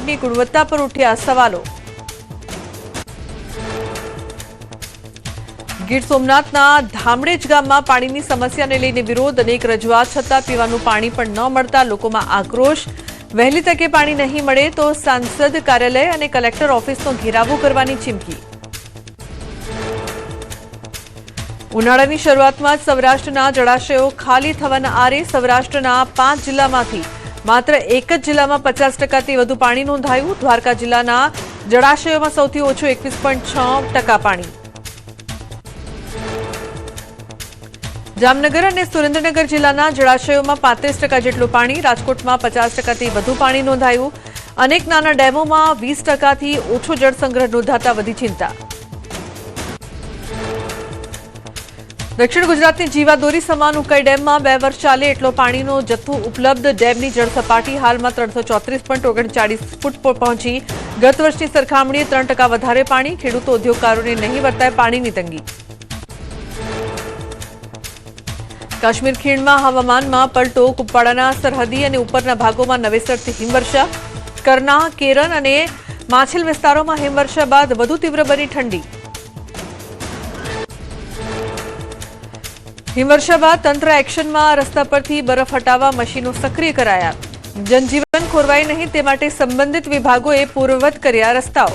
વિભાગની ગુણવત્તા પર ઉઠ્યા સવાલો। ગીર સોમનાથના ધામડેજ ગામમાં પાણીની સમસ્યાને લઈને વિરોધ। અનેક રજૂઆત છતાં પીવાનું પાણી પણ ન મળતા લોકોમાં આક્રોશ। વહેલી તકે પાણી નહીં મળે તો સાંસદ કાર્યાલય અને કલેક્ટર ઓફિસનો ઘેરાવો કરવાની ચીમકી। ઉનાળાની શરૂઆતમાં જ સૌરાષ્ટ્રના જળાશયો ખાલી થવાના આરે। સૌરાષ્ટ્રના 5 જિલ્લામાંથી માત્ર એક જ જિલ્લામાં 50%થી વધુ પાણી નોંધાયું। દ્વારકા જિલ્લાના જળાશયોમાં સૌથી ઓછું 21.6% પાણી। જામનગર અને સુરેન્દ્રનગર જિલ્લાના જળાશયોમાં 35% જેટલું પાણી। રાજકોટમાં 50%થી વધુ પાણી નોંધાયું। અનેક નાના ડેમોમાં 20%થી ઓછો જળસંગ્રહ નોંધાતા વધી ચિંતા। દક્ષિણ ગુજરાતની જીવાદોરી સમાન ઉકાઈ ડેમમાં 2 વર્ષ ચાલે એટલો પાણીનો જથ્થો ઉપલબ્ધ। ડેમની જળસપાટી હાલમાં 334.39 ફૂટ પર પહોંચી। ગત વર્ષની સરખામણીએ 3% વધારે પાણી। ખેડૂતો ઉદ્યોગકારોને નહીં વર્તાય પાણીની તંગી। કાશ્મીર ખીણમાં હવામાનમાં પલટો। કુપવાડાના સરહદી અને ઉપરના ભાગોમાં નવેસરથી હિમવર્ષા। કરના, કેરન અને માછિલ વિસ્તારોમાં હિમવર્ષા બાદ વધુ તીવ્ર બની ઠંડી। હિમવર્ષા બાદ તંત્ર એક્શનમાં। રસ્તા પરથી બરફ હટાવવા મશીનો સક્રિય કરાયા। જનજીવન ખોરવાય નહીં તે માટે સંબંધિત વિભાગોએ પૂર્વવત કર્યા રસ્તાઓ।